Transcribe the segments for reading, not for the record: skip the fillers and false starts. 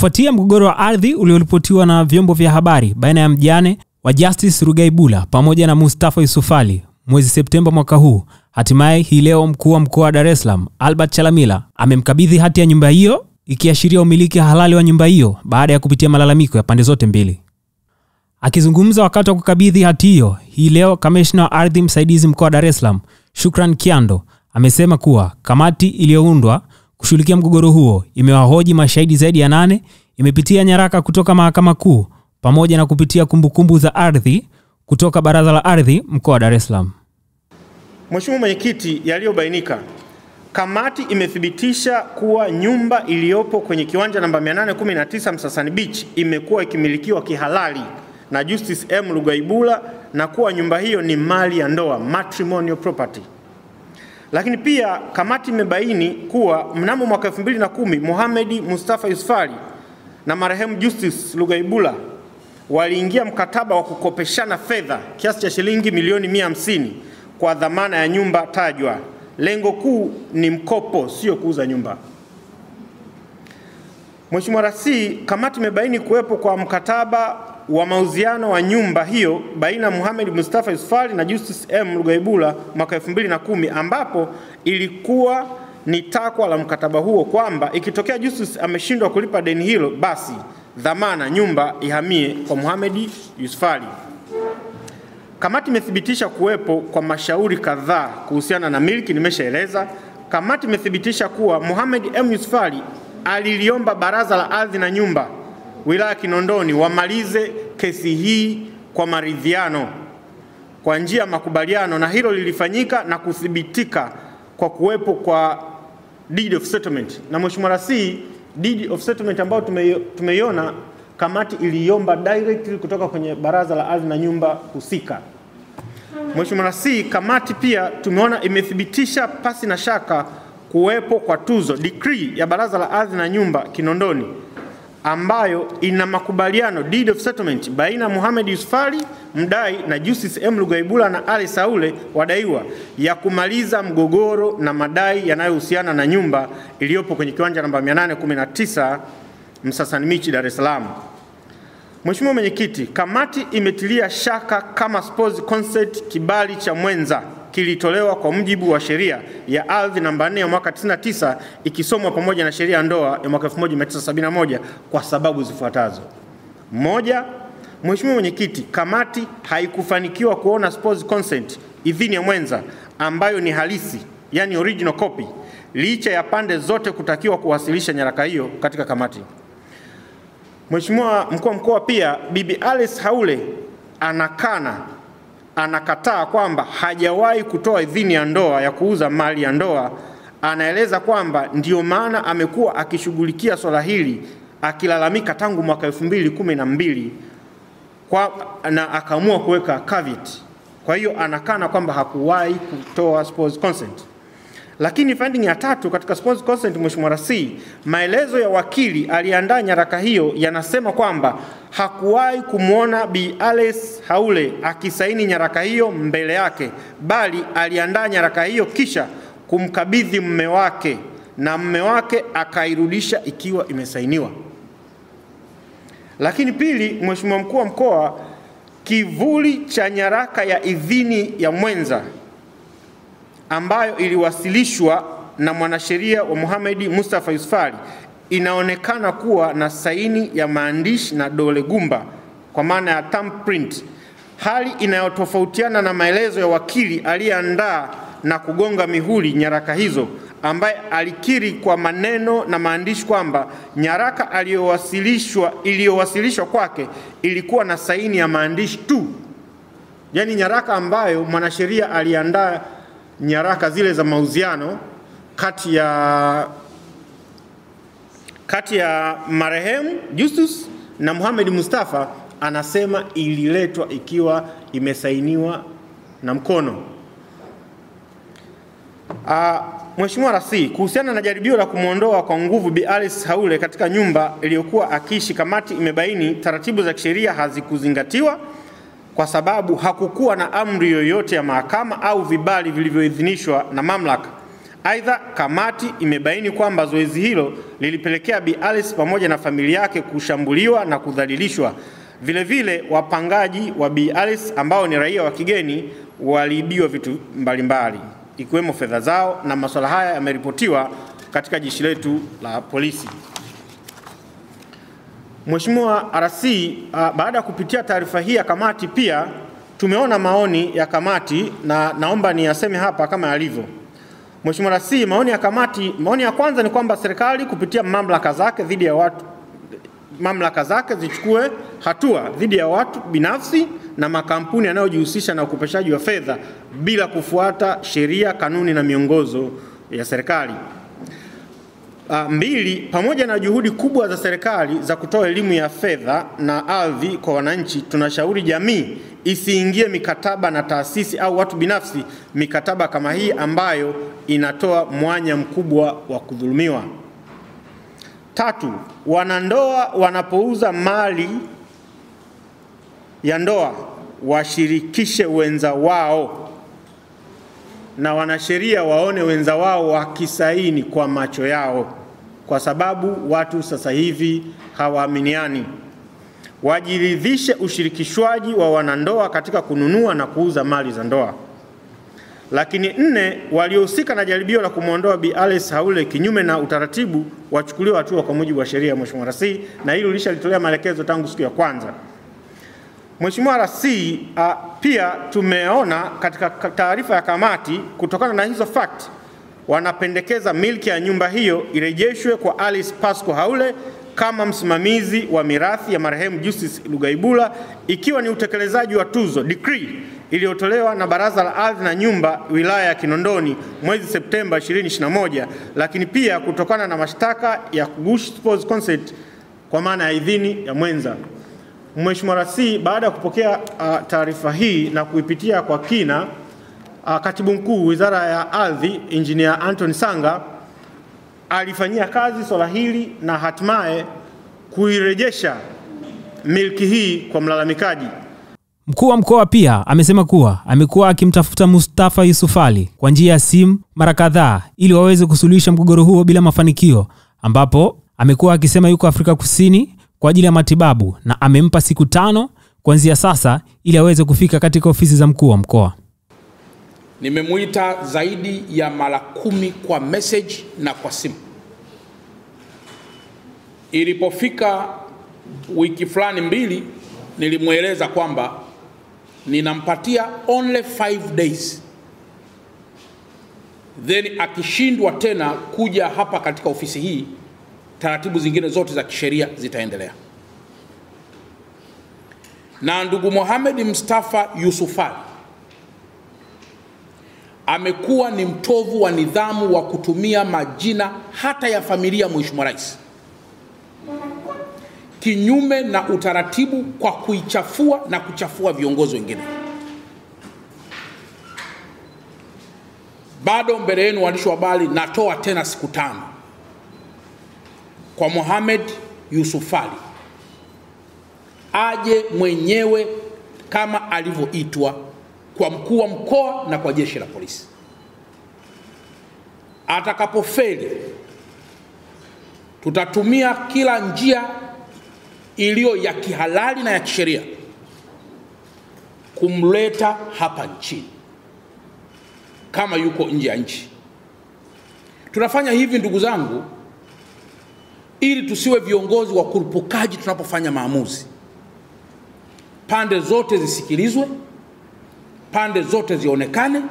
Kufuatia mgogoro wa ardhi ulioripotiwa na vyombo vya habari baina ya mjane wa Justice Rughaibula pamoja na Mustafa Yusuf Ali mwezi Septemba mwaka huu, hatimaye hii leo mkuu wa mkoa wa Dar es Salaam Albert Chalamila amemkabidhi hati ya nyumba hiyo, ikiashiria umiliki halali wa nyumba hiyo baada ya kupitia malalamiko ya pande zote mbili. Akizungumza wakati wa kukabidhi hati hiyo hii leo, kamishna wa ardhi msaidizi mkoa wa Dar es Salaam Shukran Kiando amesema kuwa kamati iliyoundwa kushughulikia mgogoro huo imewahoji mashahidi zaidi ya 8, imepitia nyaraka kutoka mahakama kuu pamoja na kupitia kumbukumbu za ardhi kutoka baraza la ardhi mkoa wa Dar es Salaam. Mheshimiwa Mwenyekiti, yaliyobainika, kamati imethibitisha kuwa nyumba iliyopo kwenye kiwanja namba 819 Msasani Beach imekuwa ikimilikiwa kihalali na Justice M. Rughaibula na kuwa nyumba hiyo ni mali ya ndoa, matrimonial property. Lakini pia kamati imebaini kuwa mnamo mwaka 2010 Mohamed Mustafa Yusuf Ali na marehemu Justice Rughaibula waliingia mkataba wa kukopeshana fedha kiasi cha shilingi milioni 150 kwa dhamana ya nyumba tajwa. Lengo kuu ni mkopo, sio kuuza nyumba. Mheshimiwa Rasi, kamati imebaini kuwepo kwa mkataba wa mauziano wa nyumba hiyo baina Mohamed Mustafa Yusuf Ali na Justice M. Rughaibula mwaka 2010, ambapo ilikuwa ni takwa la mkataba huo kwamba ikitokea Justice ameshindwa kulipa deni hilo, basi dhamana nyumba ihamie kwa Mohamed Yusuf Ali. Kamati imethibitisha kuwepo kwa mashauri kadhaa kuhusiana na miliki, nimeshaeleza. Kamati imethibitisha kuwa Mohamed M. Yusuf Ali aliliomba baraza la ardhi na nyumba wilaya Kinondoni wamalize kesi hii kwa maridhiano kwa njia ya makubaliano, na hilo lilifanyika na kuthibitika kwa kuwepo kwa deed of settlement. Na Mheshimiwa Rasi, deed of settlement ambayo tumeiona, kamati iliomba directly kutoka kwenye baraza la ardhi na nyumba husika. Mheshimiwa Rasi, kamati pia tumeona imethibitisha pasi na shaka kuwepo kwa tuzo decree ya baraza la ardhi na nyumba Kinondoni ambayo ina makubaliano deed of settlement baina Mohamed Yusuf Ali mdai na Justice M. Rughaibula na Ali Saule wadaiwa ya kumaliza mgogoro na madai yanayohusiana na nyumba iliyopo kwenye kiwanja namba 819 Msasani Beach, Dar es Salaam. Mheshimiwa Mwenyekiti, kamati imetilia shaka kama spouse consent kibali cha mwenza kilitolewa kwa mujibu wa sheria ya ardhi namba 4 ya mwaka 99 ikisomwa pamoja na sheria ya ndoa ya mwaka 1971 kwa sababu zifuatazo. Moja, Mheshimiwa Mwenyekiti, kamati haikufanikiwa kuona spouse consent, idhini ya mwenza ambayo ni halisi, yani original copy, licha ya pande zote kutakiwa kuwasilisha nyaraka hiyo katika kamati. Mheshimiwa Mkuu wa Mkoa, pia Bibi Alice Haule anakataa kwamba hajawahi kutoa idhini ya ndoa ya kuuza mali ya ndoa. Anaeleza kwamba ndio maana amekuwa akishughulikia swala hili akilalamika tangu mwaka 2012 na akaamua kuweka caveat. Kwa hiyo anakana kwamba hakuwahi kutoa spouse consent. Lakini finding ya tatu katika spouse consent, Mheshimiwa Rasi, maelezo ya wakili aliandaa nyaraka hiyo yanasema kwamba hakuwahi kumuona Bi Alice Haule akisaini nyaraka hiyo mbele yake, bali aliandaa nyaraka hiyo kisha kumkabidhi mume wake na mume wake akairudisha ikiwa imesainiwa. Lakini pili, Mheshimiwa Mkuu wa Mkoa, kivuli cha nyaraka ya idhini ya mwenza ambayo iliwasilishwa na mwanasheria wa Mohamed Mustafa Yusuf Ali inaonekana kuwa na saini ya maandishi na dole gumba kwa maana ya thumb print, hali inayotofautiana na maelezo ya wakili aliyeandaa na kugonga mihuri nyaraka hizo, ambaye alikiri kwa maneno na maandishi kwamba nyaraka iliyowasilishwa kwake ilikuwa na saini ya maandishi tu. Yani nyaraka ambayo mwanasheria aliandaa nyaraka zile za mauziano kati ya marehemu Justice na Mohamed Mustafa, anasema ililetwa ikiwa imesainiwa na mkono. Mheshimiwa Rasi, kuhusiana na jaribio la kumuondoa kwa nguvu Bi Alice Haule katika nyumba iliyokuwa akiishi, kamati imebaini taratibu za kisheria hazikuzingatiwa kwa sababu hakukuwa na amri yoyote ya mahakama au vibali vilivyoidhinishwa na mamlaka Aidha, kamati imebaini kwamba zoezi hilo lilipelekea Bi Alice pamoja na familia yake kushambuliwa na kudhalilishwa. Vile vile wapangaji wa Bi Alice ambao ni raia wa kigeni waliibiwa vitu mbalimbali ikiwemo fedha zao, na masuala haya yameripotiwa katika jeshi letu la polisi. Mheshimiwa RC, baada ya kupitia taarifa hii ya kamati, pia tumeona maoni ya kamati na naomba niyaseme hapa kama yalivyo. Mheshimiwa RC, maoni ya kamati, maoni ya kwanza ni kwamba serikali kupitia mamlaka zake zichukue hatua dhidi ya watu binafsi na makampuni yanayojihusisha na ukopeshaji wa fedha bila kufuata sheria, kanuni na miongozo ya serikali. Mbili, pamoja na juhudi kubwa za serikali za kutoa elimu ya fedha na ardhi kwa wananchi, tunashauri jamii isiingie mikataba na taasisi au watu binafsi mikataba kama hii ambayo inatoa mwanya mkubwa wa kudhulumiwa. Tatu, wanandoa wanapouza mali ya ndoa washirikishe wenza wao na wanasheria waone wenza wao wakisaini kwa macho yao, kwa sababu watu sasa hivi hawaaminiani. Wajiridhishe ushirikishwaji wa wanandoa katika kununua na kuuza mali za ndoa. Lakini nne, waliohusika na jaribio la kumwondoa Bi Alice Haule kinyume na utaratibu wachukuliwe hatua kwa mujibu wa sheria, Mheshimiwa RC, na hilo lishalitolea maelekezo tangu siku ya kwanza. Mheshimiwa RC, pia tumeona katika taarifa ya kamati, kutokana na hizo fact, wanapendekeza milki ya nyumba hiyo irejeshwe kwa Alice Pasco Haule kama msimamizi wa mirathi ya marehemu Justice Lugaibula, ikiwa ni utekelezaji wa tuzo decree iliyotolewa na Baraza la Ardhi na Nyumba wilaya ya Kinondoni mwezi Septemba 2021, lakini pia kutokana na mashtaka ya kugush consent kwa maana ya idhini ya mwenza. Mheshimiwa RC, baada ya kupokea taarifa hii na kuipitia kwa kina, Katibu Mkuu Wizara ya Ardhi Engineer Anthony Sanga alifanyia kazi swala hili na hatimaye kuirejesha milki hii kwa mlalamikaji. Mkuu wa mkoa pia amesema kuwa amekuwa akimtafuta Mustafa Yusufali kwa njia ya simu mara kadhaa ili waweze kusuluhisha mgogoro huo bila mafanikio, ambapo amekuwa akisema yuko Afrika Kusini kwa ajili ya matibabu na amempa siku 5 kuanzia sasa ili aweze kufika katika ofisi za mkuu wa mkoa. Nimemuita zaidi ya mara 10 kwa message na kwa simu. Ilipofika wiki fulani mbili, nilimweleza kwamba ninampatia only 5 days. Then akishindwa tena kuja hapa katika ofisi hii, taratibu zingine zote za kisheria zitaendelea. Na ndugu Mohamed Mustafa Yusufali amekuwa ni mtovu wa nidhamu wa kutumia majina hata ya familia Mheshimiwa Rais kinyume na utaratibu kwa kuichafua na kuchafua viongozi wengine. Bado mbele yenu waandishi wa habari, natoa tena siku 5 kwa Mohamed Yusufali aje mwenyewe kama alivyoitwa kwa mkuu wa mkoa na kwa jeshi la polisi. Atakapofeli, tutatumia kila njia iliyo ya kihalali na ya kisheria kumleta hapa nchini kama yuko nje ya nchi. Tunafanya hivi ndugu zangu ili tusiwe viongozi wa kurupukaji tunapofanya maamuzi. Pande zote zisikilizwe, pande zote zionekane,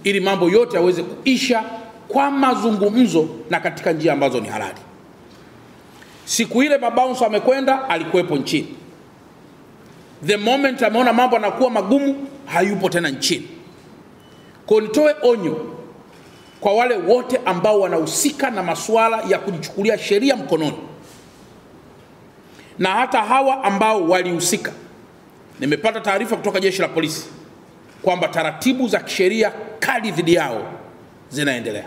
ili mambo yote yaweze kuisha kwa mazungumzo na katika njia ambazo ni halali. Siku ile Babaunso amekwenda, alikuwepo nchini. The moment ameona mambo yanakuwa magumu, hayupo tena nchini. Kwa nitoe onyo kwa wale wote ambao wanahusika na masuala ya kujichukulia sheria mkononi, na hata hawa ambao walihusika. Nimepata taarifa kutoka jeshi la polisi kwamba taratibu za kisheria kali dhidi yao zinaendelea.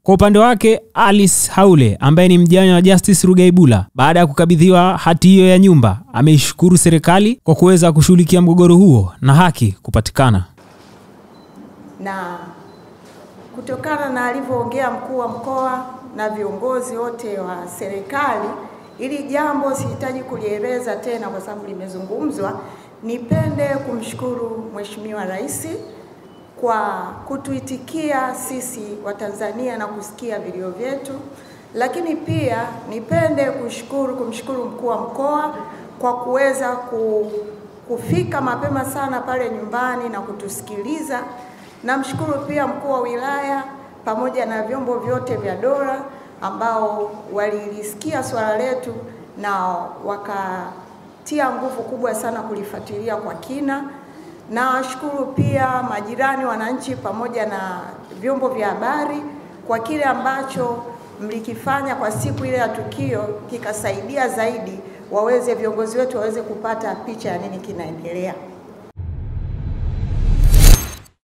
Kwa upande wake, Alice Haule ambaye ni mjane wa Justice Rugaibula, baada ya kukabidhiwa hati hiyo ya nyumba, ameishukuru serikali kwa kuweza kushughulikia mgogoro huo na haki kupatikana. Na kutokana na alivyoongea mkuu wa mkoa na viongozi wote wa serikali, ili jambo sihitaji kulieleza tena kwa sababu limezungumzwa. Nipende kumshukuru Mheshimiwa Rais kwa kutuitikia sisi wa Tanzania na kusikia vilio vyetu, lakini pia nipende kumshukuru mkuu wa mkoa kwa kuweza kufika mapema sana pale nyumbani na kutusikiliza. Namshukuru pia mkuu wa wilaya pamoja na vyombo vyote vya dola ambao walilisikia swala letu na wakatia nguvu kubwa sana kulifuatilia kwa kina. Na washukuru pia majirani, wananchi pamoja na vyombo vya habari kwa kile ambacho mlikifanya kwa siku ile ya tukio, kikasaidia zaidi viongozi wetu waweze kupata picha ya nini kinaendelea.